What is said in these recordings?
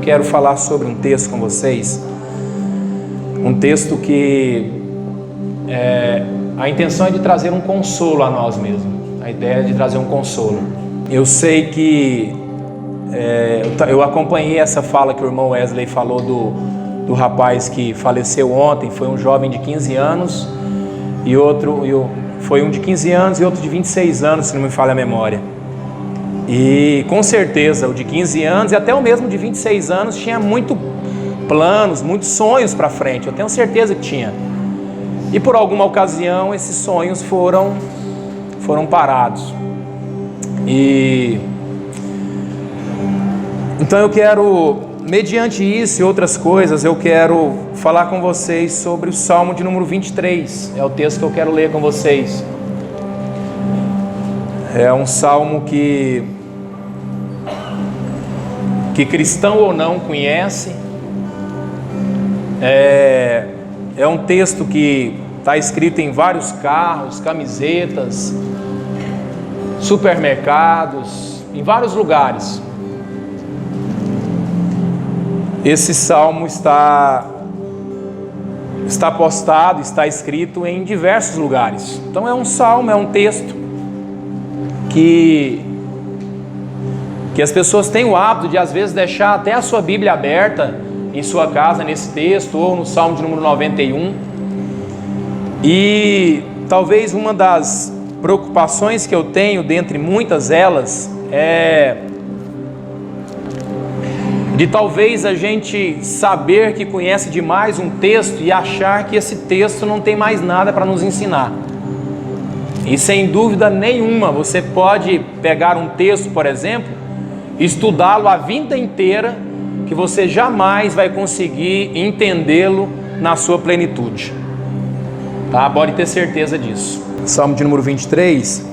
quero falar sobre um texto com vocês. Um texto que a intenção é de trazer um consolo a nós mesmos. A ideia é de trazer um consolo. Eu sei que eu acompanhei essa fala que o irmão Wesley falou do rapaz que faleceu ontem. Foi um jovem de 15 anos foi um de 15 anos e outro de 26 anos, se não me falha a memória. E com certeza o de 15 anos e até o mesmo de 26 anos tinha muitos planos, muitos sonhos para frente. Eu tenho certeza que tinha. E por alguma ocasião esses sonhos foram parados. Então eu quero, mediante isso e outras coisas, eu quero falar com vocês sobre o Salmo de número 23. É o texto que eu quero ler com vocês. É um salmo que cristão ou não conhece. É um texto que está escrito em vários carros, camisetas, supermercados, em vários lugares. Esse salmo está postado, está escrito em diversos lugares. Então é um salmo, é um texto que as pessoas têm o hábito de às vezes deixar até a sua Bíblia aberta em sua casa nesse texto, ou no Salmo de número 91. E talvez uma das preocupações que eu tenho, dentre muitas elas, é de talvez a gente saber que conhece demais um texto e achar que esse texto não tem mais nada para nos ensinar. E sem dúvida nenhuma, você pode pegar um texto, por exemplo, estudá-lo a vida inteira, que você jamais vai conseguir entendê-lo na sua plenitude. Tá? Pode ter certeza disso. Salmo de número 23.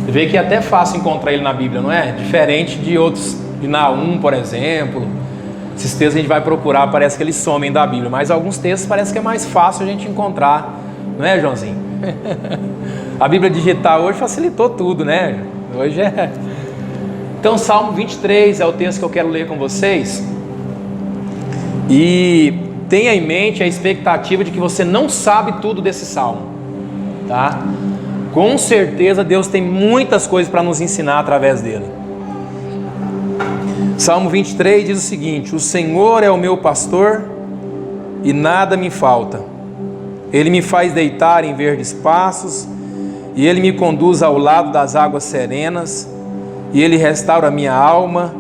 Você vê que é até fácil encontrar ele na Bíblia, não é? Diferente de outros, de Naum, por exemplo. Esses textos a gente vai procurar, parece que eles somem da Bíblia, mas alguns textos parece que é mais fácil a gente encontrar, não é, Joãozinho? A Bíblia digital hoje facilitou tudo, né? Hoje é... Então, Salmo 23 é o texto que eu quero ler com vocês. E tenha em mente a expectativa de que você não sabe tudo desse salmo, tá? Com certeza Deus tem muitas coisas para nos ensinar através dele. Salmo 23 diz o seguinte: o Senhor é o meu pastor e nada me falta. Ele me faz deitar em verdes pastos e Ele me conduz ao lado das águas serenas, e Ele restaura a minha alma,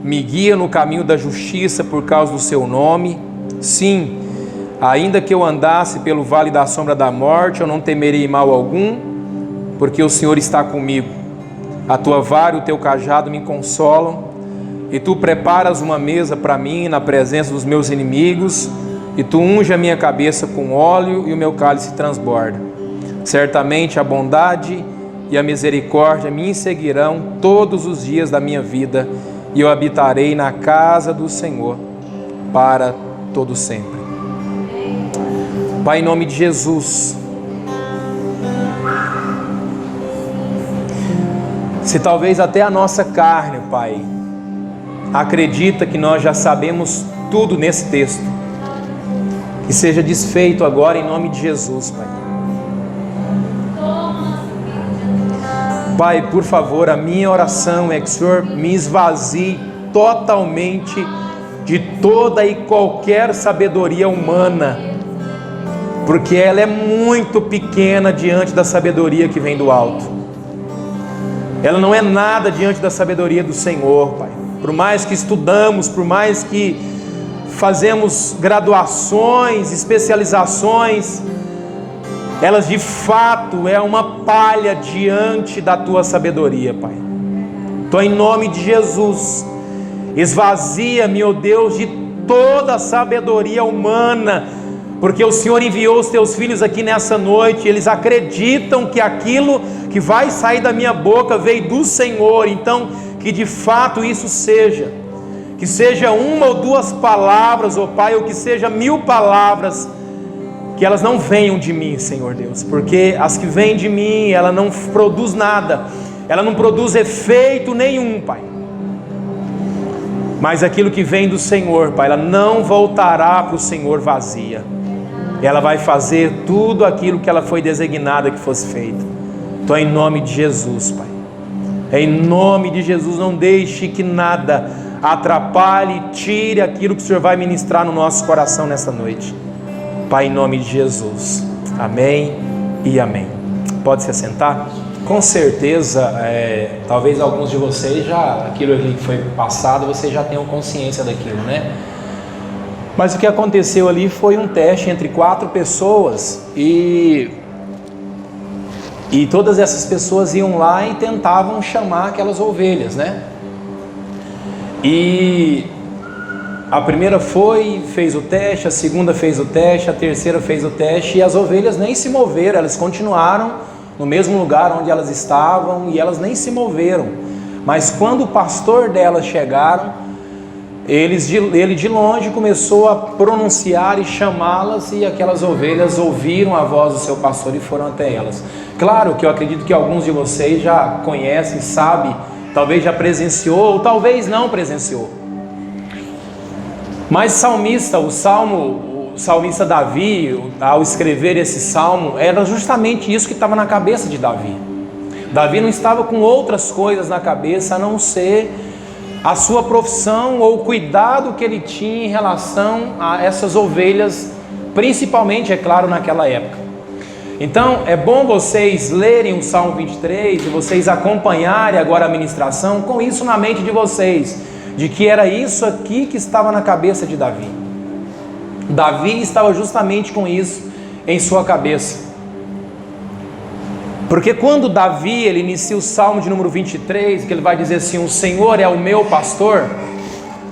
me guia no caminho da justiça por causa do seu nome. Sim, ainda que eu andasse pelo vale da sombra da morte, eu não temerei mal algum, porque o Senhor está comigo. A tua vara e o teu cajado me consolam, e tu preparas uma mesa para mim na presença dos meus inimigos, e tu unge a minha cabeça com óleo e o meu cálice transborda. Certamente a bondade e a misericórdia me seguirão todos os dias da minha vida, e eu habitarei na casa do Senhor para todo sempre. Pai, em nome de Jesus, se talvez até a nossa carne, Pai, acredita que nós já sabemos tudo nesse texto, que seja desfeito agora em nome de Jesus, Pai. Pai, por favor, a minha oração é que o Senhor me esvazie totalmente de toda e qualquer sabedoria humana, porque ela é muito pequena diante da sabedoria que vem do alto. Ela não é nada diante da sabedoria do Senhor, Pai. Por mais que estudamos, por mais que fazemos graduações, especializações, elas de fato é uma palha diante da tua sabedoria, Pai. Então, em nome de Jesus, esvazia-me, ó Deus, de toda a sabedoria humana, porque o Senhor enviou os teus filhos aqui nessa noite, eles acreditam que aquilo que vai sair da minha boca veio do Senhor. Então, que de fato isso seja, que seja uma ou duas palavras, ó Pai, ou que seja 1000 palavras, que elas não venham de mim, Senhor Deus, porque as que vêm de mim, ela não produz nada, ela não produz efeito nenhum, Pai. Mas aquilo que vem do Senhor, Pai, ela não voltará para o Senhor vazia. Ela vai fazer tudo aquilo que ela foi designada que fosse feito. Então, em nome de Jesus, Pai, em nome de Jesus, não deixe que nada atrapalhe, tire aquilo que o Senhor vai ministrar no nosso coração nessa noite. Pai, em nome de Jesus. Amém e amém. Pode se assentar? Com certeza, talvez alguns de vocês já, aquilo ali que foi passado, vocês já tenham consciência daquilo, né? Mas o que aconteceu ali foi um teste entre 4 pessoas e todas essas pessoas iam lá e tentavam chamar aquelas ovelhas, né? E a primeira fez o teste, a segunda fez o teste, a terceira fez o teste, e as ovelhas nem se moveram, elas continuaram no mesmo lugar onde elas estavam e elas nem se moveram. Mas quando o pastor delas chegaram, ele de longe começou a pronunciar e chamá-las, e aquelas ovelhas ouviram a voz do seu pastor e foram até elas. Claro que eu acredito que alguns de vocês já conhecem, sabem, talvez já presenciou ou talvez não presenciou. Mas o salmista Davi, ao escrever esse salmo, era justamente isso que estava na cabeça de Davi. Davi não estava com outras coisas na cabeça a não ser a sua profissão ou o cuidado que ele tinha em relação a essas ovelhas, principalmente, é claro, naquela época. Então é bom vocês lerem o Salmo 23 e vocês acompanharem agora a ministração com isso na mente de vocês, de que era isso aqui que estava na cabeça de Davi. Davi estava justamente com isso em sua cabeça. Porque quando Davi ele inicia o Salmo de número 23, que ele vai dizer assim: o Senhor é o meu pastor,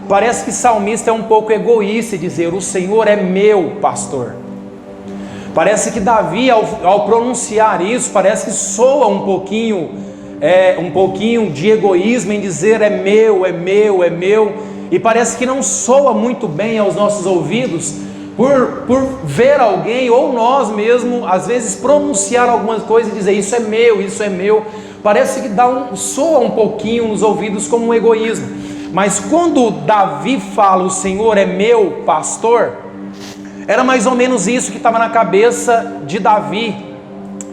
parece que o salmista é um pouco egoísta em dizer: o Senhor é meu pastor. Parece que Davi, ao pronunciar isso, parece que soa um pouquinho de egoísmo em dizer é meu, é meu, é meu, e parece que não soa muito bem aos nossos ouvidos, por ver alguém, ou nós mesmos, às vezes pronunciar algumas coisas e dizer isso é meu, parece que soa um pouquinho nos ouvidos como um egoísmo. Mas quando Davi fala, o Senhor é meu pastor, era mais ou menos isso que estava na cabeça de Davi.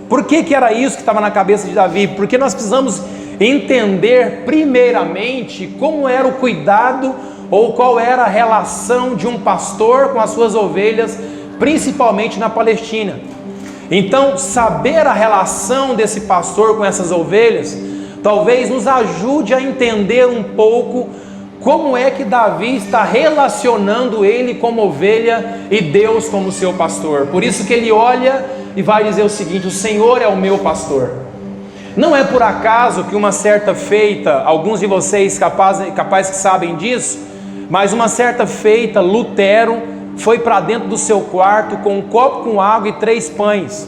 Por que era isso que estava na cabeça de Davi? Porque nós precisamos entender primeiramente como era o cuidado ou qual era a relação de um pastor com as suas ovelhas, principalmente na Palestina. Então, saber a relação desse pastor com essas ovelhas, talvez nos ajude a entender um pouco como é que Davi está relacionando ele como ovelha e Deus como seu pastor. Por isso que ele olha e vai dizer o seguinte: o Senhor é o meu pastor. Não é por acaso que uma certa feita, alguns de vocês capaz que sabem disso, mas uma certa feita, Lutero foi para dentro do seu quarto com um copo com água e 3 pães.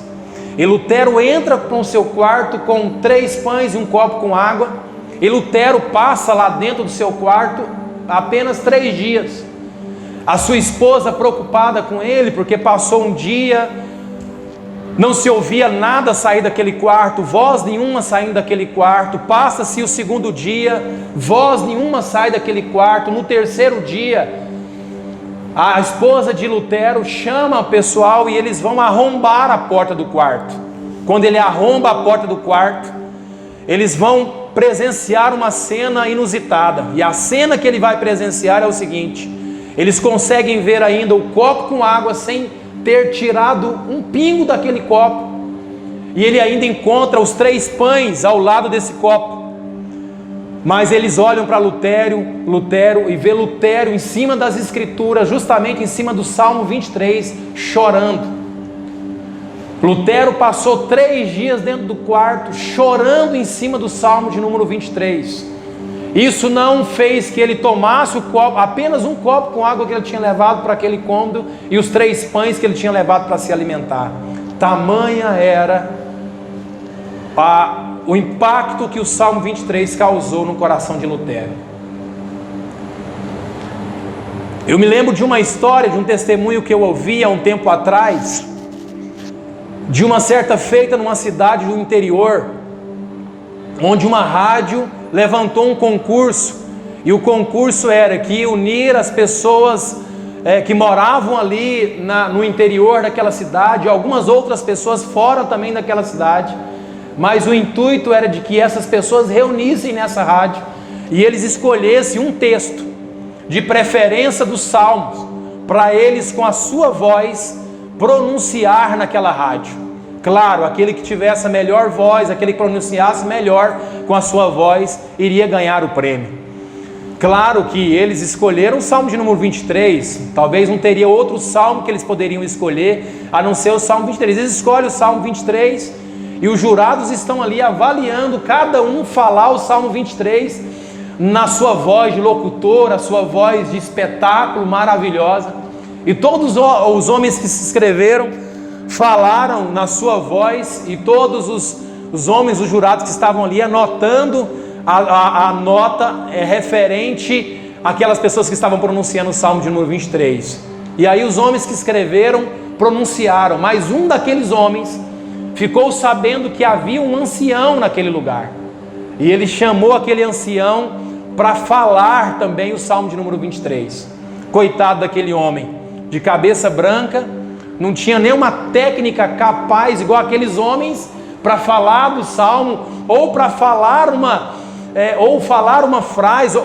E Lutero entra com o seu quarto com 3 pães e um copo com água. E Lutero passa lá dentro do seu quarto apenas 3 dias. A sua esposa preocupada com ele, porque passou um dia, não se ouvia nada sair daquele quarto, voz nenhuma saindo daquele quarto. Passa-se o 2º dia, voz nenhuma sai daquele quarto. No 3º dia, a esposa de Lutero chama o pessoal e eles vão arrombar a porta do quarto. Quando ele arromba a porta do quarto, eles vão presenciar uma cena inusitada. E a cena que ele vai presenciar é o seguinte: eles conseguem ver ainda o copo com água sem ter tirado um pingo daquele copo, e ele ainda encontra os 3 pães ao lado desse copo. Mas eles olham para Lutero e vê Lutero em cima das escrituras, justamente em cima do Salmo 23, chorando. Lutero passou 3 dias dentro do quarto, chorando em cima do Salmo de número 23. Isso não fez que ele tomasse o copo, apenas um copo com água que ele tinha levado para aquele cômodo, e os 3 pães que ele tinha levado para se alimentar. Tamanha era o impacto que o Salmo 23 causou no coração de Lutero. Eu me lembro de uma história, de um testemunho que eu ouvi há um tempo atrás, de uma certa feita numa cidade do interior, onde uma rádio levantou um concurso E o concurso era que unir as pessoas que moravam ali no interior daquela cidade, algumas outras pessoas fora também daquela cidade, mas o intuito era de que essas pessoas reunissem nessa rádio e eles escolhessem um texto, de preferência dos Salmos, para eles com a sua voz pronunciar naquela rádio. Claro, aquele que tivesse a melhor voz, aquele que pronunciasse melhor com a sua voz, iria ganhar o prêmio. Claro que eles escolheram o Salmo de número 23, talvez não teria outro Salmo que eles poderiam escolher, a não ser o Salmo 23. Eles escolhem o Salmo 23 e os jurados estão ali avaliando cada um falar o Salmo 23 na sua voz de locutor, a sua voz de espetáculo maravilhosa. E todos os homens que se inscreveram falaram na sua voz, e todos os homens, os jurados que estavam ali anotando a nota referente àquelas pessoas que estavam pronunciando o Salmo de número 23. E aí os homens que escreveram pronunciaram, mas um daqueles homens ficou sabendo que havia um ancião naquele lugar, e ele chamou aquele ancião para falar também o Salmo de número 23. Coitado daquele homem, de cabeça branca, não tinha nenhuma técnica capaz igual aqueles homens para falar do Salmo, ou para falar uma frase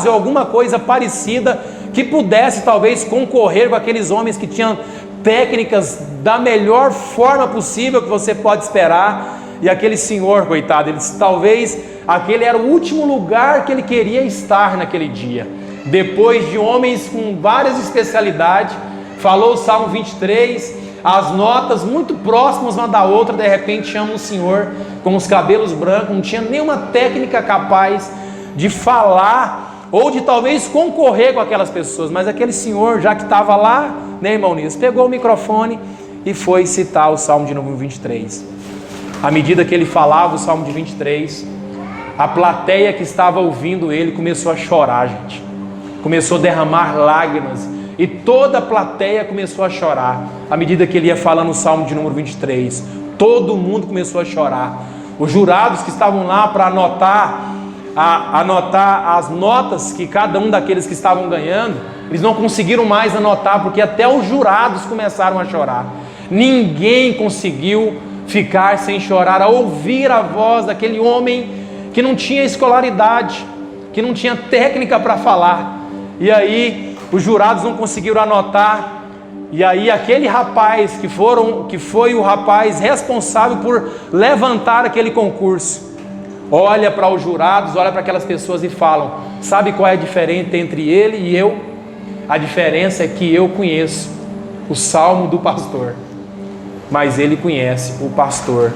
ou alguma coisa parecida que pudesse talvez concorrer com aqueles homens que tinham técnicas da melhor forma possível que você pode esperar. E aquele senhor, coitado, talvez aquele era o último lugar que ele queria estar naquele dia. Depois de homens com várias especialidades, falou o Salmo 23, as notas muito próximas uma da outra, de repente chama um senhor com os cabelos brancos, não tinha nenhuma técnica capaz de falar ou de talvez concorrer com aquelas pessoas, mas aquele senhor, já que estava lá, né, irmão Nisso, pegou o microfone e foi citar o Salmo de número 23. À medida que ele falava o Salmo de 23, a plateia que estava ouvindo ele começou a chorar, gente, começou a derramar lágrimas, e toda a plateia começou a chorar, à medida que ele ia falando o Salmo de número 23, todo mundo começou a chorar. Os jurados que estavam lá para anotar as notas que cada um daqueles que estavam ganhando, eles não conseguiram mais anotar, porque até os jurados começaram a chorar. Ninguém conseguiu ficar sem chorar ao ouvir a voz daquele homem que não tinha escolaridade, que não tinha técnica para falar. E aí os jurados não conseguiram anotar, e aí aquele rapaz que foi o rapaz responsável por levantar aquele concurso, olha para os jurados, olha para aquelas pessoas e falam: sabe qual é a diferença entre ele e eu? A diferença é que eu conheço o Salmo do pastor, mas ele conhece o pastor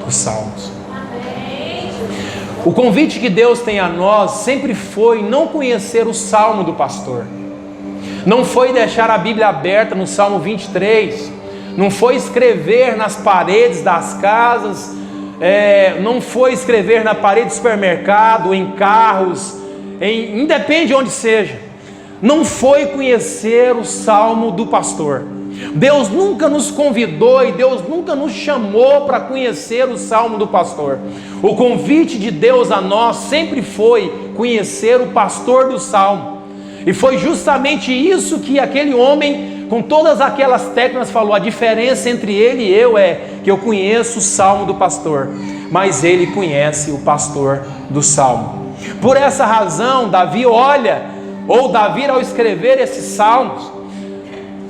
dos Salmos. O convite que Deus tem a nós sempre foi não conhecer o Salmo do pastor, não foi deixar a Bíblia aberta no Salmo 23, não foi escrever nas paredes das casas, não foi escrever na parede do supermercado, em carros, independe de onde seja, não foi conhecer o Salmo do pastor. Deus nunca nos convidou e Deus nunca nos chamou para conhecer o Salmo do pastor. O convite de Deus a nós sempre foi conhecer o pastor do Salmo. E foi justamente isso que aquele homem, com todas aquelas técnicas, falou: a diferença entre ele e eu é que eu conheço o Salmo do pastor, mas ele conhece o pastor do Salmo. Por essa razão, Davi ao escrever esses salmos,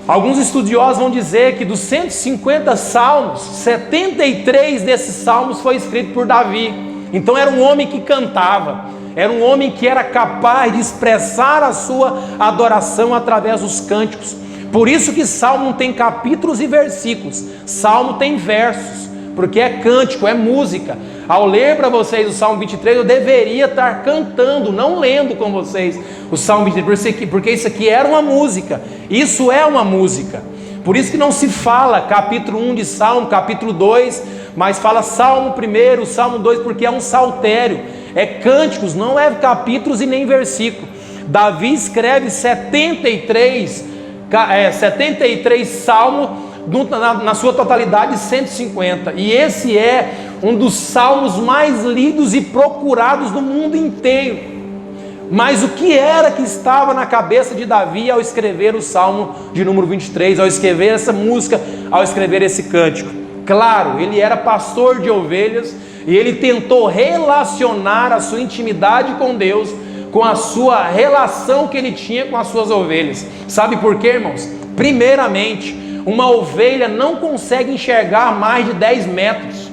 alguns estudiosos vão dizer que dos 150 salmos, 73 desses salmos foi escrito por Davi. Então era um homem que cantava, era um homem que era capaz de expressar a sua adoração através dos cânticos. Por isso que Salmo não tem capítulos e versículos, Salmo tem versos, porque é cântico, é música. Ao ler para vocês o Salmo 23, eu deveria estar cantando, não lendo com vocês o Salmo 23, porque isso aqui era uma música, isso é uma música. Por isso que não se fala capítulo 1 de Salmo, capítulo 2, mas fala Salmo 1, Salmo 2, porque é um saltério, é cânticos, não é capítulos e nem versículo. Davi escreve 73 salmos, na sua totalidade 150, e esse é um dos salmos mais lidos e procurados do mundo inteiro. Mas o que era que estava na cabeça de Davi ao escrever o Salmo de número 23, ao escrever essa música, ao escrever esse cântico? Claro, ele era pastor de ovelhas e ele tentou relacionar a sua intimidade com Deus com a sua relação que ele tinha com as suas ovelhas. Sabe por quê, irmãos? Primeiramente, uma ovelha não consegue enxergar mais de 10 metros.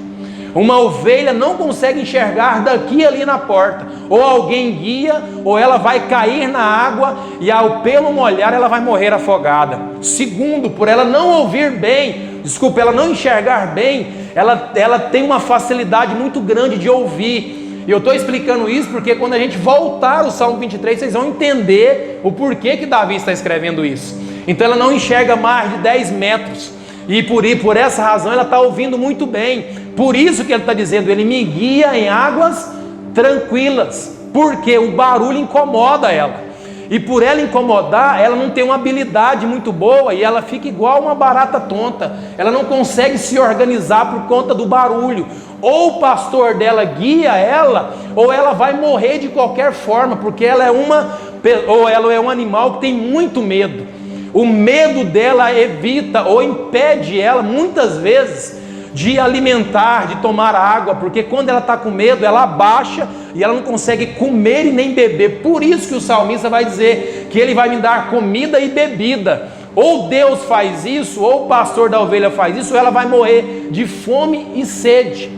Uma ovelha não consegue enxergar daqui ali na porta. Ou alguém guia, ou ela vai cair na água e ao pelo molhar ela vai morrer afogada. Segundo, por ela não ouvir bem, ela não enxergar bem, ela tem uma facilidade muito grande de ouvir. E eu estou explicando isso porque quando a gente voltar ao Salmo 23, vocês vão entender o porquê que Davi está escrevendo isso. Então ela não enxerga mais de 10 metros. E por essa razão ela está ouvindo muito bem. Por isso que ele está dizendo, ele me guia em águas tranquilas. Porque o barulho incomoda ela. E por ela incomodar, ela não tem uma habilidade muito boa e ela fica igual uma barata tonta. Ela não consegue se organizar por conta do barulho. Ou o pastor dela guia ela, ou ela vai morrer de qualquer forma, porque ela é um animal que tem muito medo. O medo dela evita ou impede ela muitas vezes de alimentar, de tomar água, porque quando ela está com medo, ela abaixa e ela não consegue comer e nem beber. Por isso que o salmista vai dizer que ele vai me dar comida e bebida. Ou Deus faz isso, ou o pastor da ovelha faz isso, ou ela vai morrer de fome e sede.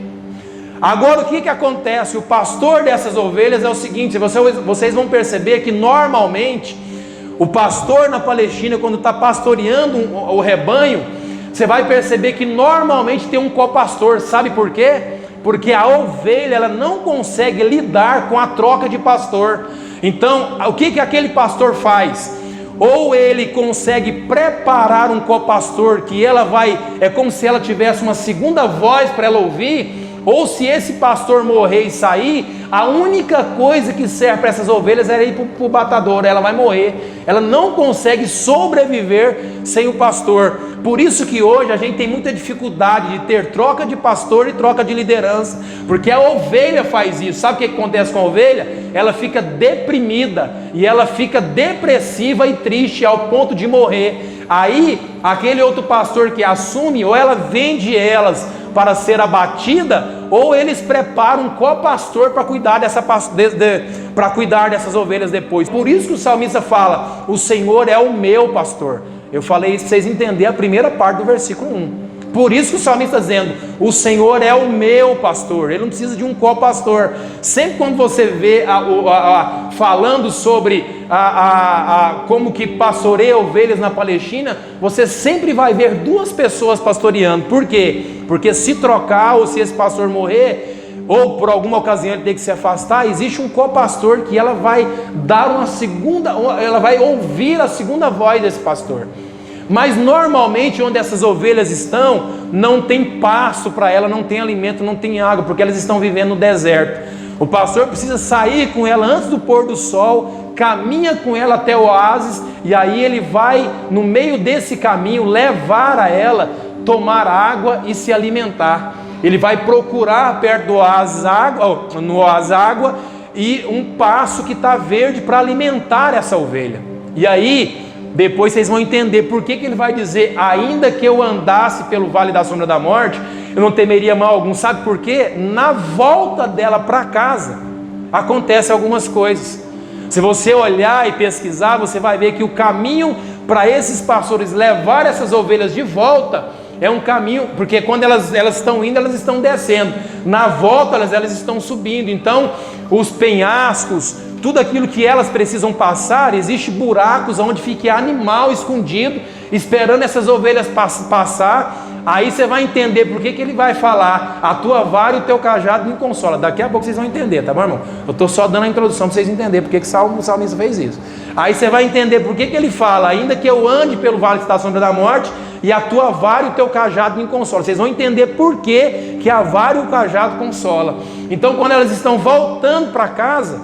Agora o que acontece? O pastor dessas ovelhas é o seguinte, vocês vão perceber que normalmente o pastor na Palestina, quando está pastoreando o rebanho, você vai perceber que normalmente tem um copastor. Sabe por quê? Porque a ovelha ela não consegue lidar com a troca de pastor. Então o que aquele pastor faz? Ou ele consegue preparar um copastor que é como se ela tivesse uma segunda voz para ela ouvir. Ou se esse pastor morrer e sair, a única coisa que serve para essas ovelhas é ir para o batador, ela vai morrer. Ela não consegue sobreviver sem o pastor. Por isso que hoje a gente tem muita dificuldade de ter troca de pastor e troca de liderança, porque a ovelha faz isso. Sabe o que acontece com a ovelha? Ela fica deprimida e ela fica depressiva e triste ao ponto de morrer. Aí aquele outro pastor que assume, ou ela vende elas para ser abatida, ou eles preparam um copastor para cuidar cuidar dessas ovelhas depois. Por isso que o salmista fala, o Senhor é o meu pastor. Eu falei isso para vocês entenderem a primeira parte do versículo 1. Por isso que o salmista está dizendo, o Senhor é o meu pastor. Ele não precisa de um copastor. Sempre quando você vê falando sobre como que pastoreia ovelhas na Palestina, você sempre vai ver duas pessoas pastoreando. Por quê? Porque se trocar, ou se esse pastor morrer, ou por alguma ocasião ele ter que se afastar, existe um copastor que ela vai ela vai ouvir a segunda voz desse pastor. Mas normalmente onde essas ovelhas estão, não tem pasto para ela, não tem alimento, não tem água, porque elas estão vivendo no deserto. O pastor precisa sair com ela antes do pôr do sol, caminha com ela até o oásis, e aí ele vai, no meio desse caminho, levar a ela, tomar água e se alimentar. Ele vai procurar perto do oásis água e um pasto que está verde para alimentar essa ovelha. E aí depois vocês vão entender por que ele vai dizer, ainda que eu andasse pelo vale da sombra da morte, eu não temeria mal algum. Sabe por quê? Na volta dela para casa, acontecem algumas coisas. Se você olhar e pesquisar, você vai ver que o caminho para esses pastores levar essas ovelhas de volta, é um caminho, porque quando elas estão indo, elas estão descendo. Na volta, elas estão subindo. Então, os penhascos, tudo aquilo que elas precisam passar, existe buracos onde fica animal escondido, esperando essas ovelhas passar. Aí você vai entender por que ele vai falar, a tua vara e o teu cajado me consola. Daqui a pouco vocês vão entender, tá bom, irmão? Eu estou só dando a introdução para vocês entenderem por que o salmista fez isso. Aí você vai entender por que ele fala, ainda que eu ande pelo vale da sombra da morte, e a tua vara e o teu cajado me consola. Vocês vão entender por que a vara e o cajado consola. Então quando elas estão voltando para casa,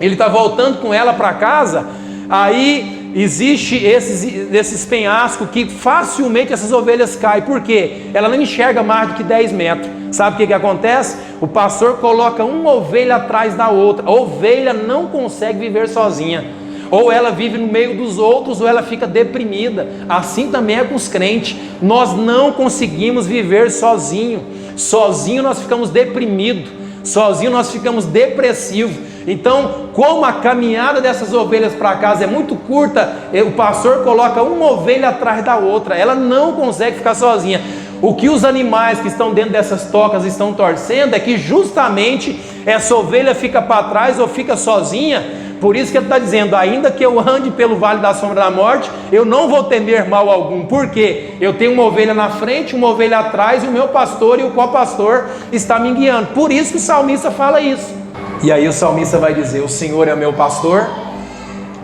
ele está voltando com ela para casa, aí existe esses penhascos que facilmente essas ovelhas caem. Por quê? Ela não enxerga mais do que 10 metros. Sabe o que acontece? O pastor coloca uma ovelha atrás da outra. A ovelha não consegue viver sozinha. Ou ela vive no meio dos outros, ou ela fica deprimida. Assim também é com os crentes. Nós não conseguimos viver sozinho. Sozinho nós ficamos deprimidos. Sozinho nós ficamos depressivos. Então, como a caminhada dessas ovelhas para casa é muito curta, o pastor coloca uma ovelha atrás da outra. Ela não consegue ficar sozinha. O que os animais que estão dentro dessas tocas estão torcendo é que justamente essa ovelha fica para trás ou fica sozinha. Por isso que ele está dizendo: ainda que eu ande pelo vale da sombra da morte, eu não vou temer mal algum. Por quê? Eu tenho uma ovelha na frente, uma ovelha atrás, e o meu pastor e o co-pastor está me guiando. Por isso que o salmista fala isso. E aí o salmista vai dizer: o Senhor é o meu pastor,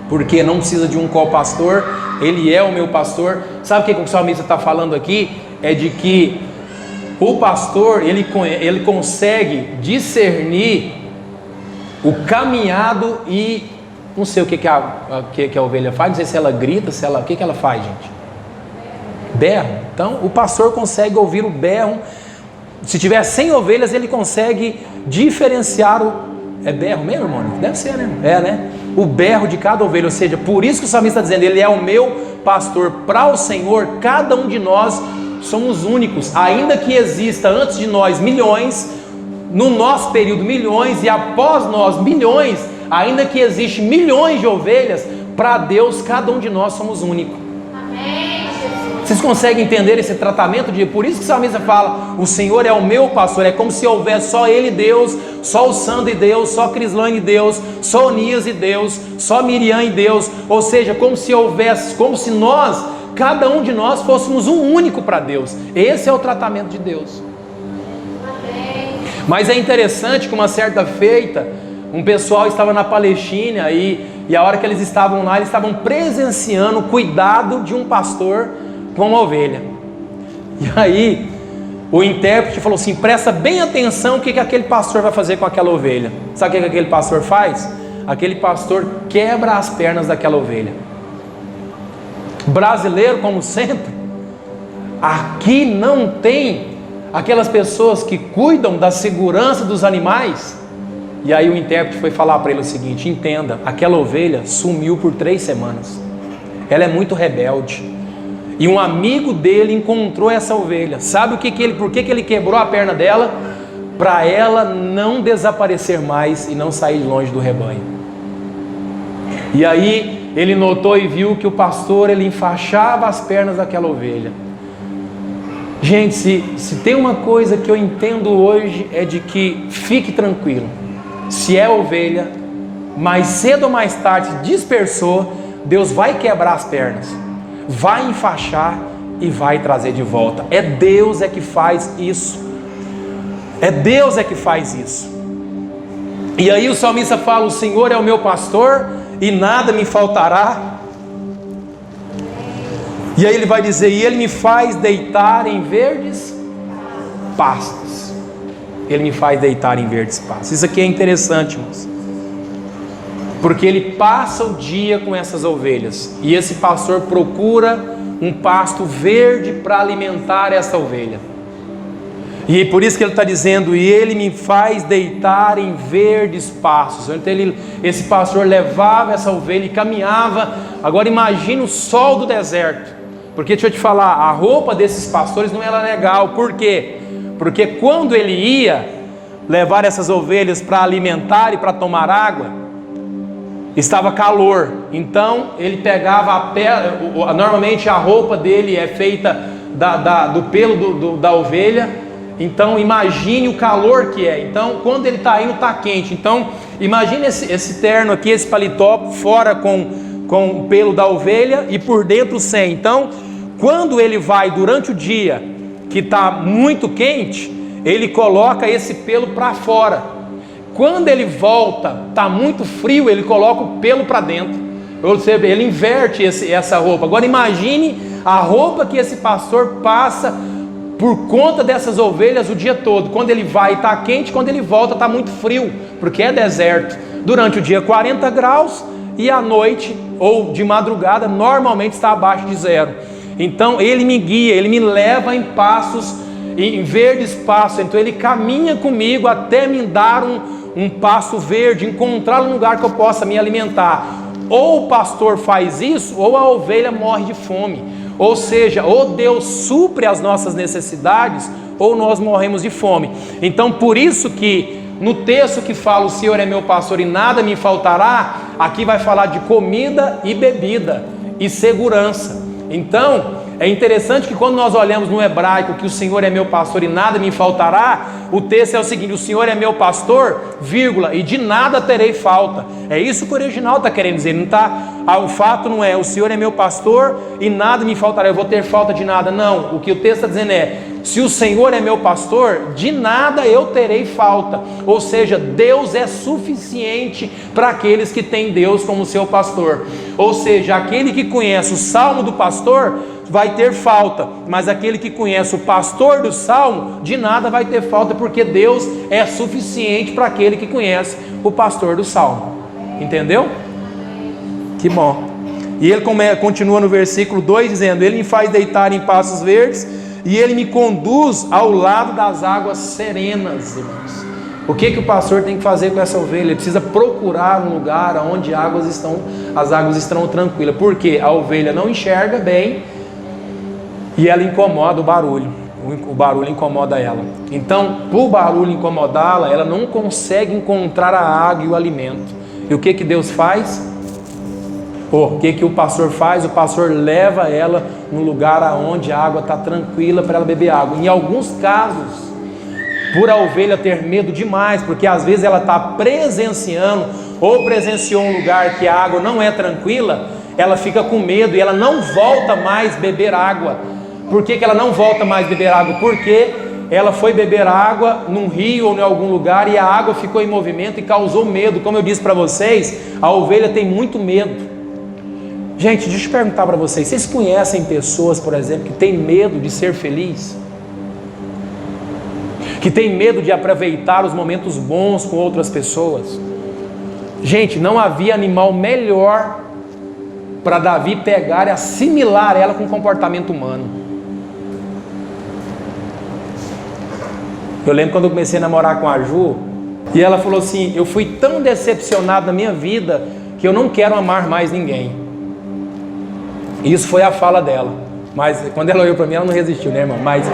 porque não precisa de um co-pastor, Ele é o meu pastor. Sabe o que o salmista está falando aqui? É de que o pastor, ele consegue discernir o caminhado e não sei o que a ovelha faz, não sei se ela grita, o que ela faz, gente? Berro. Então o pastor consegue ouvir o berro. Se tiver 100 ovelhas, ele consegue diferenciar é berro mesmo, irmão? Deve ser, né? É, né? O berro de cada ovelha. Ou seja, por isso que o salmista está dizendo: Ele é o meu pastor. Para o Senhor, cada um de nós somos únicos. Ainda que exista antes de nós milhões, no nosso período milhões, e após nós milhões, ainda que existe milhões de ovelhas, para Deus cada um de nós somos únicos. Amém. Vocês conseguem entender esse tratamento? Por isso que o salmista fala: o Senhor é o meu pastor. É como se houvesse só Ele Deus, só o Sandro e Deus, só Crislane e Deus, só Onias e Deus, só Miriam e Deus. Ou seja, como se houvesse, como se nós, cada um de nós, fôssemos um único para Deus. Esse é o tratamento de Deus. Mas é interessante que uma certa feita, um pessoal estava na Palestina e a hora que eles estavam lá, eles estavam presenciando o cuidado de um pastor com uma ovelha. E aí o intérprete falou assim: presta bem atenção o que aquele pastor vai fazer com aquela ovelha. Sabe o que aquele pastor faz? Aquele pastor quebra as pernas daquela ovelha. Brasileiro, como sempre, aqui não tem aquelas pessoas que cuidam da segurança dos animais. E aí o intérprete foi falar para ele o seguinte: entenda, aquela ovelha sumiu por 3 semanas. Ela é muito rebelde. E um amigo dele encontrou essa ovelha. Sabe por que ele quebrou a perna dela? Para ela não desaparecer mais e não sair de longe do rebanho. E aí ele notou e viu que o pastor, ele enfaixava as pernas daquela ovelha. Gente, se tem uma coisa que eu entendo hoje, é de que fique tranquilo. Se é ovelha, mais cedo ou mais tarde se dispersou, Deus vai quebrar as pernas, vai enfaixar e vai trazer de volta. É Deus é que faz isso. É Deus é que faz isso. E aí o salmista fala: o Senhor é o meu pastor e nada me faltará. E aí ele vai dizer: e Ele me faz deitar em verdes pastos. Ele me faz deitar em verdes pastos. Isso aqui é interessante, irmãos, porque ele passa o dia com essas ovelhas, e esse pastor procura um pasto verde para alimentar essa ovelha. E por isso que ele está dizendo: e Ele me faz deitar em verdes pastos. Então esse pastor levava essa ovelha e caminhava. Agora imagine o sol do deserto. Porque deixa eu te falar, a roupa desses pastores não era legal. Por quê? Porque quando ele ia levar essas ovelhas para alimentar e para tomar água, estava calor. Então ele pegava a pele. Normalmente a roupa dele é feita do pelo da ovelha. Então imagine o calor que é. Então quando ele está indo, está quente. Então imagine esse terno aqui, esse paletó, fora com o pelo da ovelha e por dentro sem. Então quando ele vai durante o dia que está muito quente, ele coloca esse pelo para fora. Quando ele volta, está muito frio, ele coloca o pelo para dentro. Ou seja, ele inverte essa roupa. Agora imagine a roupa que esse pastor passa por conta dessas ovelhas o dia todo. Quando ele vai está quente, quando ele volta está muito frio, porque é deserto. Durante o dia 40 graus e à noite ou de madrugada normalmente está abaixo de 0. Então ele me guia, ele me leva em passos, em verdes passos. Então ele caminha comigo até me dar um passo verde, encontrar um lugar que eu possa me alimentar. Ou o pastor faz isso, ou a ovelha morre de fome. Ou seja, ou Deus supre as nossas necessidades, ou nós morremos de fome. Então por isso que no texto que fala o Senhor é meu pastor e nada me faltará, aqui vai falar de comida e bebida e segurança. Então é interessante que quando nós olhamos no hebraico que o Senhor é meu pastor e nada me faltará, o texto é o seguinte: o Senhor é meu pastor, vírgula, e de nada terei falta. É isso que o original está querendo dizer. Não tá, o fato não é o Senhor é meu pastor e nada me faltará, eu vou ter falta de nada. Não, o que o texto está dizendo é: se o Senhor é meu pastor, de nada eu terei falta. Ou seja, Deus é suficiente para aqueles que têm Deus como seu pastor. Ou seja, aquele que conhece o salmo do pastor vai ter falta, mas aquele que conhece o pastor do salmo, de nada vai ter falta, porque Deus é suficiente para aquele que conhece o pastor do salmo. Entendeu? Que bom. E ele continua no versículo 2 dizendo: ele me faz deitar em pastos verdes e ele me conduz ao lado das águas serenas. Irmãos, o que o pastor tem que fazer com essa ovelha? Ele precisa procurar um lugar onde as águas estão tranquilas, porque a ovelha não enxerga bem e ela incomoda o barulho incomoda ela. Então, por barulho incomodá-la, ela não consegue encontrar a água e o alimento. E o que Deus faz? O que o pastor faz? O pastor leva ela num lugar onde a água está tranquila para ela beber água. Em alguns casos, por a ovelha ter medo demais, porque às vezes ela está presenciando ou presenciou um lugar que a água não é tranquila, ela fica com medo e ela não volta mais beber água. Por que ela não volta mais beber água? Porque ela foi beber água num rio ou em algum lugar e a água ficou em movimento e causou medo. Como eu disse para vocês, a ovelha tem muito medo. Gente, deixa eu perguntar para vocês conhecem pessoas, por exemplo, que têm medo de ser feliz? Que tem medo de aproveitar os momentos bons com outras pessoas? Gente, não havia animal melhor para Davi pegar e assimilar ela com o comportamento humano. Eu lembro quando eu comecei a namorar com a Ju, e ela falou assim: eu fui tão decepcionado na minha vida que eu não quero amar mais ninguém. Isso foi a fala dela. Mas quando ela olhou para mim, ela não resistiu, né, irmão? Mas,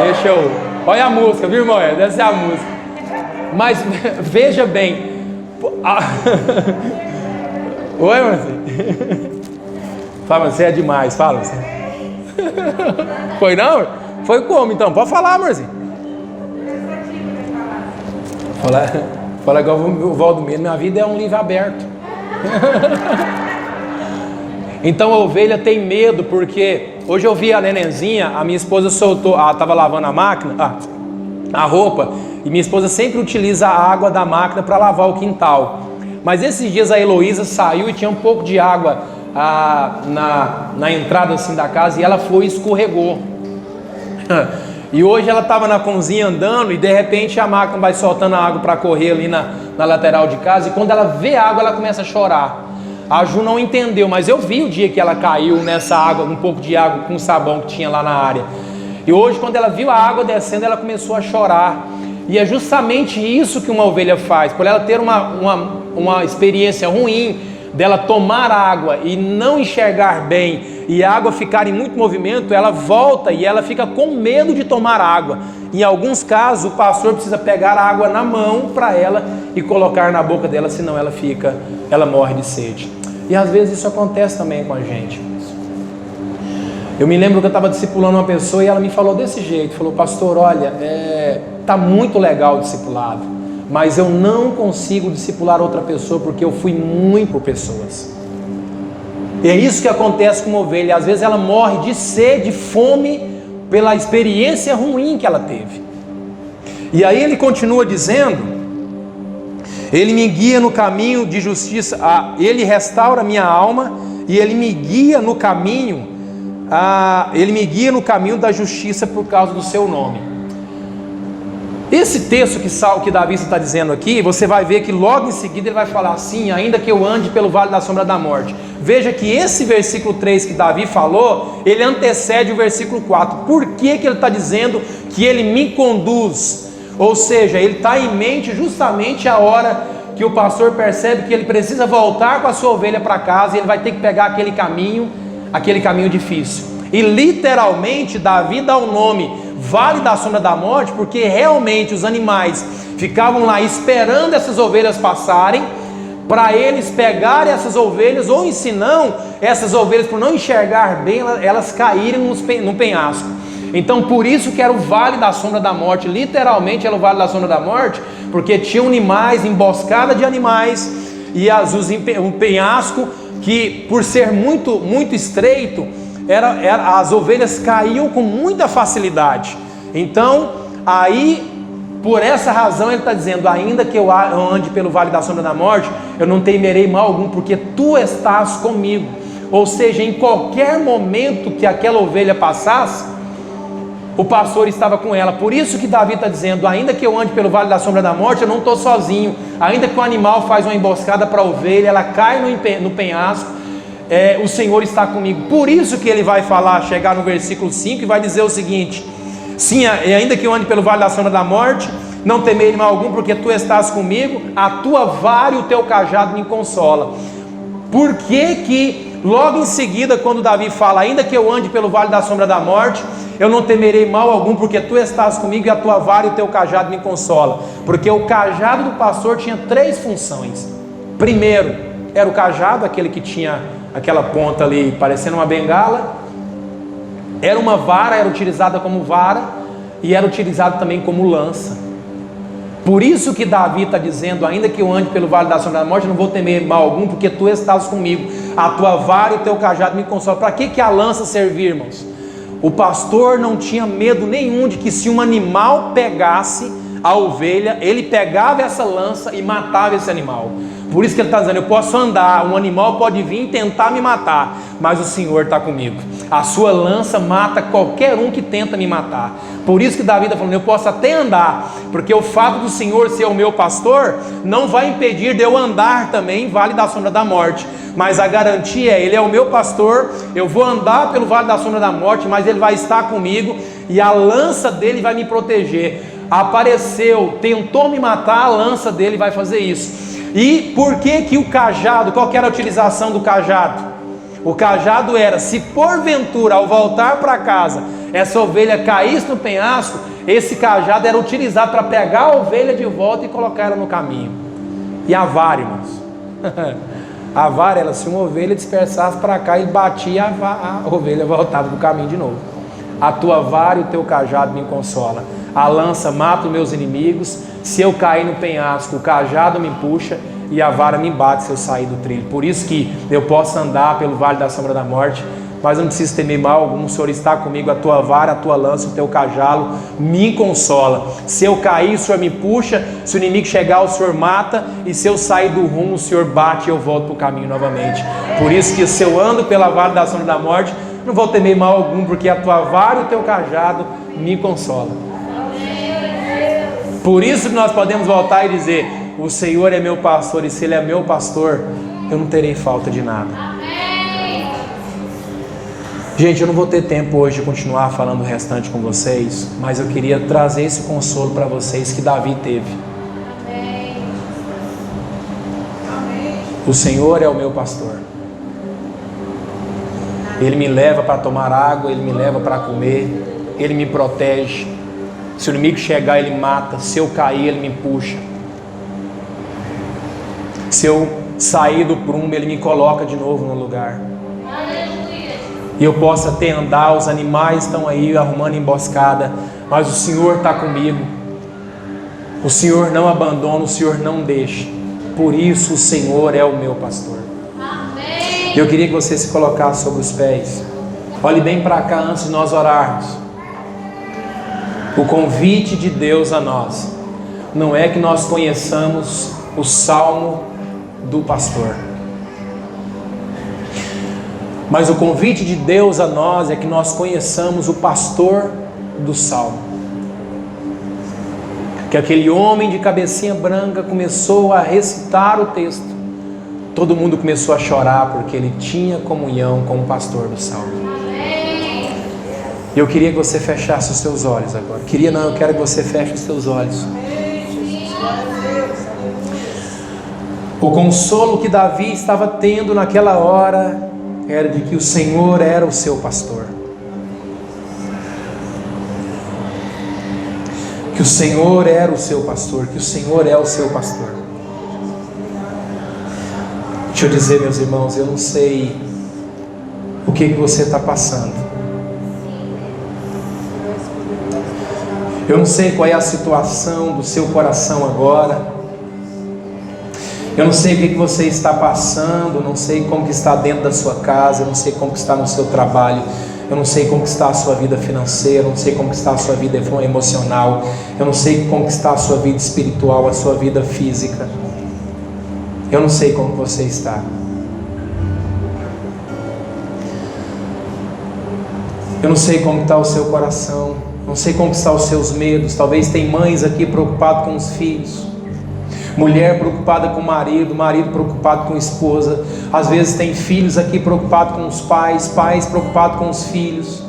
deixa eu... Olha a música, viu, irmão? Deve ser a música. Mas, veja bem... Oi, Marcinho? Fala, você é demais, fala. Foi não? Foi como, então? Pode falar, Marcinho. Fala igual o Valdomiro, minha vida é um livro aberto. Então a ovelha tem medo, porque hoje eu vi a nenenzinha, a minha esposa soltou, ela estava lavando a máquina, a roupa, e minha esposa sempre utiliza a água da máquina para lavar o quintal. Mas esses dias a Heloísa saiu e tinha um pouco de água na entrada assim da casa, e ela foi e escorregou. E hoje ela estava na cozinha andando e de repente a máquina vai soltando a água para correr ali na lateral de casa, e quando ela vê a água ela começa a chorar. A Ju não entendeu, mas eu vi o dia que ela caiu nessa água, um pouco de água com sabão que tinha lá na área. E hoje, quando ela viu a água descendo, ela começou a chorar. E é justamente isso que uma ovelha faz. Por ela ter uma experiência ruim, dela tomar água e não enxergar bem, e a água ficar em muito movimento, ela volta e ela fica com medo de tomar água. Em alguns casos, o pastor precisa pegar a água na mão para ela e colocar na boca dela, senão ela morre de sede. E às vezes isso acontece também com a gente. Eu me lembro que eu estava discipulando uma pessoa e ela me falou desse jeito, falou: pastor, olha, tá muito legal o discipulado, mas eu não consigo discipular outra pessoa porque eu fui muito por pessoas. E é isso que acontece com uma ovelha. Às vezes ela morre de sede, de fome, pela experiência ruim que ela teve. E aí ele continua dizendo: ele me guia no caminho de justiça, ele restaura minha alma e ele me guia no caminho, da justiça por causa do seu nome. Esse texto que Davi está dizendo aqui, você vai ver que logo em seguida ele vai falar assim: ainda que eu ande pelo vale da sombra da morte. Veja que esse versículo 3 que Davi falou, ele antecede o versículo 4. Por que ele está dizendo que ele me conduz? Ou seja, ele está em mente justamente a hora que o pastor percebe que ele precisa voltar com a sua ovelha para casa, e ele vai ter que pegar aquele caminho difícil. E literalmente Davi dá o nome Vale da Sombra da Morte, porque realmente os animais ficavam lá esperando essas ovelhas passarem, para eles pegarem essas ovelhas, ou se não, essas ovelhas, por não enxergar bem, elas caírem no penhasco. Então por isso que era o Vale da Sombra da Morte, literalmente era o Vale da Sombra da Morte, porque tinham animais, emboscada de animais, e um penhasco que, por ser muito, muito estreito, as ovelhas caíam com muita facilidade. Então, aí, por essa razão, ele está dizendo: ainda que eu ande pelo vale da sombra da morte, eu não temerei mal algum, porque tu estás comigo. Ou seja, em qualquer momento que aquela ovelha passasse, o pastor estava com ela. Por isso que Davi está dizendo: ainda que eu ande pelo vale da sombra da morte, eu não estou sozinho. Ainda que o animal faz uma emboscada para a ovelha, ela cai no penhasco, o Senhor está comigo. Por isso que ele vai falar, chegar no versículo 5 e vai dizer o seguinte: sim, ainda que eu ande pelo vale da sombra da morte, não temerei mal algum, porque tu estás comigo, a tua vara e o teu cajado me consola. Por que logo em seguida, quando Davi fala: ainda que eu ande pelo vale da sombra da morte, eu não temerei mal algum, porque tu estás comigo e a tua vara e o teu cajado me consola? Porque o cajado do pastor tinha 3 funções. Primeiro, era o cajado, aquele que tinha aquela ponta ali parecendo uma bengala. Era uma vara, era utilizada como vara, e era utilizado também como lança. Por isso que Davi está dizendo: ainda que eu ande pelo vale da sombra da morte, eu não vou temer mal algum, porque tu estás comigo, a tua vara e o teu cajado me consolam. Para que a lança servia, irmãos? O pastor não tinha medo nenhum de que, se um animal pegasse a ovelha, ele pegava essa lança e matava esse animal. Por isso que ele está dizendo: eu posso andar, um animal pode vir e tentar me matar, mas o Senhor está comigo. A sua lança mata qualquer um que tenta me matar. Por isso que Davi está falando: eu posso até andar, porque o fato do Senhor ser o meu pastor não vai impedir de eu andar também em vale da sombra da morte. Mas a garantia é: ele é o meu pastor, eu vou andar pelo vale da sombra da morte, mas ele vai estar comigo, e a lança dele vai me proteger. Apareceu, tentou me matar, a lança dele vai fazer isso. E por que o cajado, qual que era a utilização do cajado? O cajado era: se porventura ao voltar para casa essa ovelha caísse no penhasco, esse cajado era utilizado para pegar a ovelha de volta e colocar ela no caminho. E a vara, irmãos? A vara era: se uma ovelha dispersasse para cá, ele batia, a ovelha voltava para o caminho de novo. A tua vara e o teu cajado me consola. A lança mata os meus inimigos. Se eu cair no penhasco, o cajado me puxa e a vara me bate se eu sair do trilho. Por isso que eu posso andar pelo vale da sombra da morte, mas não preciso temer mal algum. O Senhor está comigo, a tua vara, a tua lança, o teu cajado me consola. Se eu cair, o Senhor me puxa. Se o inimigo chegar, o Senhor mata. E se eu sair do rumo, o Senhor bate e eu volto para o caminho novamente. Por isso que, se eu ando pela vale da sombra da morte, não vou temer mal algum, porque a tua vara e o teu cajado me consola. Por isso que nós podemos voltar e dizer: o Senhor é meu pastor, e se Ele é meu pastor, eu não terei falta de nada. Gente, eu não vou ter tempo hoje de continuar falando o restante com vocês, mas eu queria trazer esse consolo para vocês que Davi teve. O Senhor é o meu pastor. Ele me leva para tomar água, Ele me leva para comer, Ele me protege. Se o inimigo chegar, Ele mata. Se eu cair, Ele me puxa. Se eu sair do prumo, Ele me coloca de novo no lugar. E eu posso até andar, os animais estão aí arrumando emboscada, mas o Senhor está comigo. O Senhor não abandona, o Senhor não deixa. Por isso o Senhor é o meu pastor. Eu queria que você se colocasse sobre os pés. Olhe bem para cá antes de nós orarmos. O convite de Deus a nós não é que nós conheçamos o salmo do pastor, mas o convite de Deus a nós é que nós conheçamos o pastor do salmo. que aquele homem de cabecinha branca começou a recitar o texto, todo mundo começou a chorar porque ele tinha comunhão com o pastor do salmo. Eu queria que você fechasse os seus olhos agora. Eu quero que você feche os seus olhos. O consolo que Davi estava tendo naquela hora era de que o Senhor era o seu pastor. Que o Senhor era o seu pastor, que o Senhor é o seu pastor. Deixa eu dizer, meus irmãos, eu não sei o que você está passando. Eu não sei qual é a situação do seu coração agora. Eu não sei o que você está passando. Eu não sei como que está dentro da sua casa. Eu não sei como que está no seu trabalho. Eu não sei como que está a sua vida financeira. Eu não sei como que está a sua vida emocional. Eu não sei como que está a sua vida espiritual, a sua vida física. Eu não sei como você está. Eu não sei como está o seu coração. Não sei como estão os seus medos. Talvez tem mães aqui preocupadas com os filhos, mulher preocupada com o marido preocupado com a esposa. Às vezes tem filhos aqui preocupados com os pais preocupados com os filhos.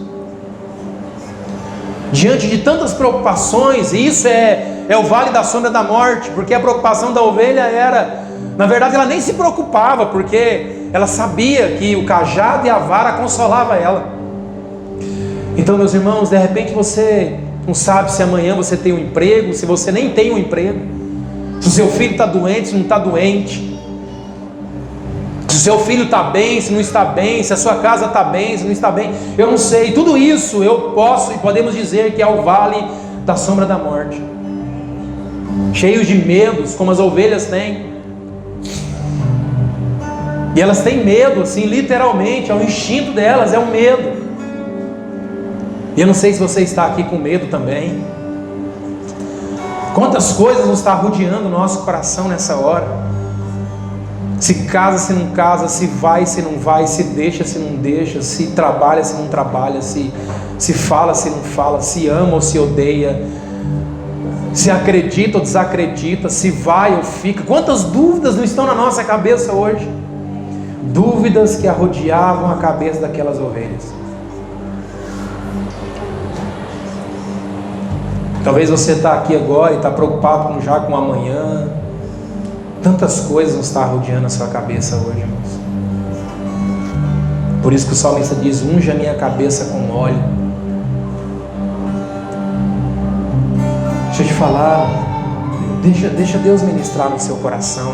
Diante de tantas preocupações, isso é o vale da sombra da morte, porque a preocupação da ovelha era, na verdade ela nem se preocupava, porque ela sabia que o cajado e a vara consolavam ela. Então, meus irmãos, de repente você não sabe se amanhã você tem um emprego, se você nem tem um emprego, se o seu filho está doente, se não está doente, se o seu filho está bem, se não está bem, se a sua casa está bem, se não está bem, eu não sei. Tudo isso eu posso e podemos dizer que é o vale da sombra da morte, cheio de medos, como as ovelhas têm. E elas têm medo, assim, literalmente, é o instinto delas, é o medo. E eu não sei se você está aqui com medo também. Quantas coisas nos está rodeando o nosso coração nessa hora. Se casa, se não casa, se vai, se não vai, se deixa, se não deixa, se trabalha, se não trabalha, se fala, se não fala, se ama ou se odeia, se acredita ou desacredita, se vai ou fica. Quantas dúvidas não estão na nossa cabeça hoje? Dúvidas que arrodeavam a cabeça daquelas ovelhas. Talvez você está aqui agora e está preocupado já com amanhã. Tantas coisas nos estão rodeando a sua cabeça hoje, irmãos. Por isso que o salmista diz: unge a minha cabeça com óleo. Deixa eu te falar, deixa Deus ministrar no seu coração.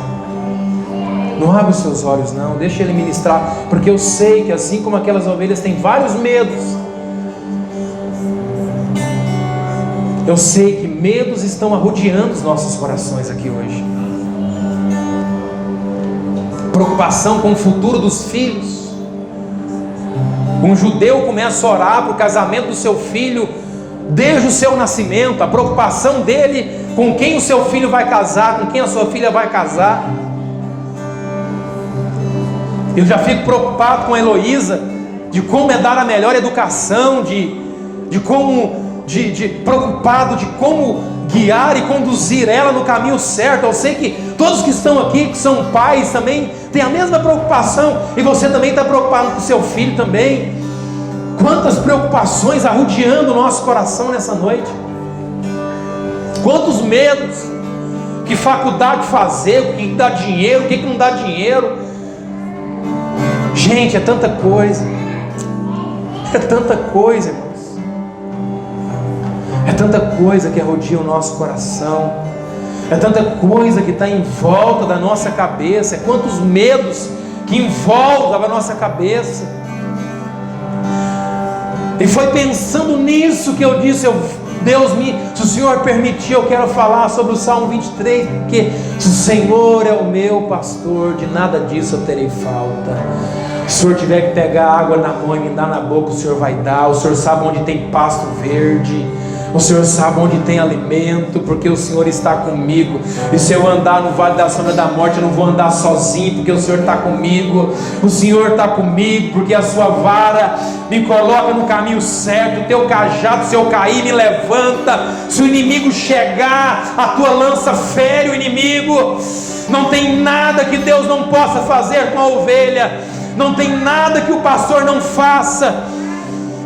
Não abre os seus olhos não, deixa Ele ministrar, porque eu sei que assim como aquelas ovelhas têm vários medos, eu sei que medos estão arrodeando os nossos corações aqui hoje. Preocupação com o futuro dos filhos. Um judeu começa a orar para o casamento do seu filho desde o seu nascimento. A preocupação dele com quem o seu filho vai casar, com quem a sua filha vai casar. Eu já fico preocupado com a Heloísa, de como é dar a melhor educação, preocupado de como guiar e conduzir ela no caminho certo. Eu sei que todos que estão aqui, que são pais, também têm a mesma preocupação, e você também está preocupado com o seu filho também. Quantas preocupações arrodeando o nosso coração nessa noite, quantos medos, que faculdade fazer, o que dá dinheiro, o que não dá dinheiro. Gente, é tanta coisa, irmãos. É tanta coisa que rodeia o nosso coração, é tanta coisa que está em volta da nossa cabeça, é quantos medos que envolvem a nossa cabeça. E foi pensando nisso que eu disse: se o Senhor permitir, eu quero falar sobre o Salmo 23, porque se o Senhor é o meu pastor, de nada disso eu terei falta. Se o Senhor tiver que pegar água na mão e me dar na boca, o Senhor vai dar. O Senhor sabe onde tem pasto verde. O Senhor sabe onde tem alimento, porque o Senhor está comigo. E se eu andar no vale da sombra da morte, eu não vou andar sozinho, porque o Senhor está comigo. O Senhor está comigo, porque a sua vara me coloca no caminho certo. O teu cajado, se eu cair, me levanta. Se o inimigo chegar, a tua lança fere o inimigo. Não tem nada que Deus não possa fazer com a ovelha. Não tem nada que o pastor não faça.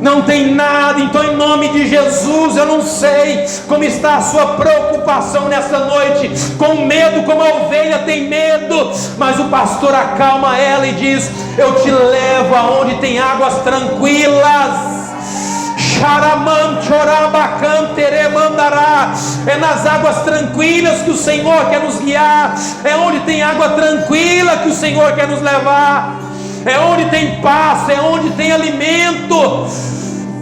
Não tem nada. Então, em nome de Jesus, eu não sei como está a sua preocupação nessa noite, com medo, como a ovelha tem medo, mas o pastor acalma ela e diz: eu te levo aonde tem águas tranquilas. É nas águas tranquilas que o Senhor quer nos guiar. É onde tem água tranquila que o Senhor quer nos levar. É onde tem paz, é onde tem alimento.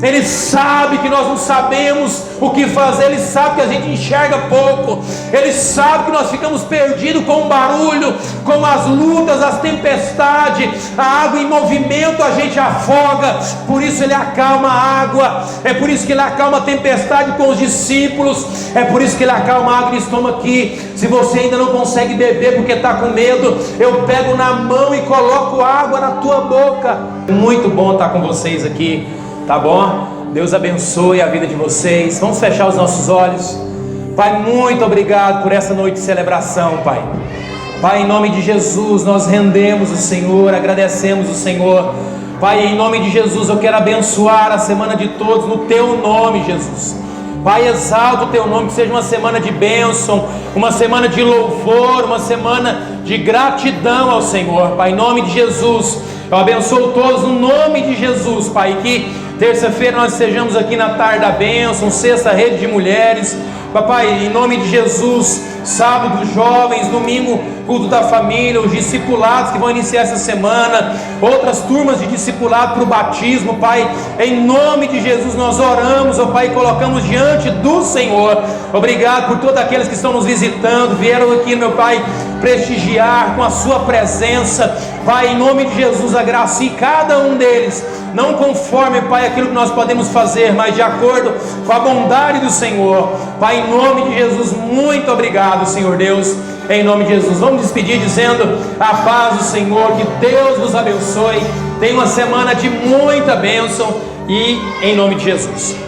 Ele sabe que nós não sabemos o que fazer. Ele sabe que a gente enxerga pouco. Ele sabe que nós ficamos perdidos com o barulho, com as lutas, as tempestades. A água em movimento a gente afoga. Por isso Ele acalma a água. É por isso que Ele acalma a tempestade com os discípulos. É por isso que Ele acalma a água e estamos aqui. Se você ainda não consegue beber porque está com medo, eu pego na mão e coloco água na tua boca. Muito bom estar com vocês aqui. Tá bom? Deus abençoe a vida de vocês. Vamos fechar os nossos olhos. Pai, muito obrigado por essa noite de celebração, Pai. Pai, em nome de Jesus, nós rendemos o Senhor, agradecemos o Senhor. Pai, em nome de Jesus, eu quero abençoar a semana de todos no Teu nome, Jesus. Pai, exalta o Teu nome, que seja uma semana de bênção, uma semana de louvor, uma semana de gratidão ao Senhor. Pai, em nome de Jesus, eu abençoo todos no nome de Jesus, Pai, que terça-feira nós estejamos aqui na tarde da bênção, sexta rede de mulheres, papai, em nome de Jesus, sábado jovens, domingo culto da família, os discipulados que vão iniciar essa semana, outras turmas de discipulado para o batismo, Pai, em nome de Jesus nós oramos, ó Pai, e colocamos diante do Senhor. Obrigado por todos aqueles que estão nos visitando, vieram aqui, meu Pai, prestigiar com a sua presença. Pai, em nome de Jesus, agracie cada um deles, não conforme, Pai, aquilo que nós podemos fazer, mas de acordo com a bondade do Senhor. Pai, em nome de Jesus, muito obrigado, Senhor Deus, em nome de Jesus. Vamos despedir dizendo a paz do Senhor, que Deus nos abençoe, tenha uma semana de muita bênção e em nome de Jesus.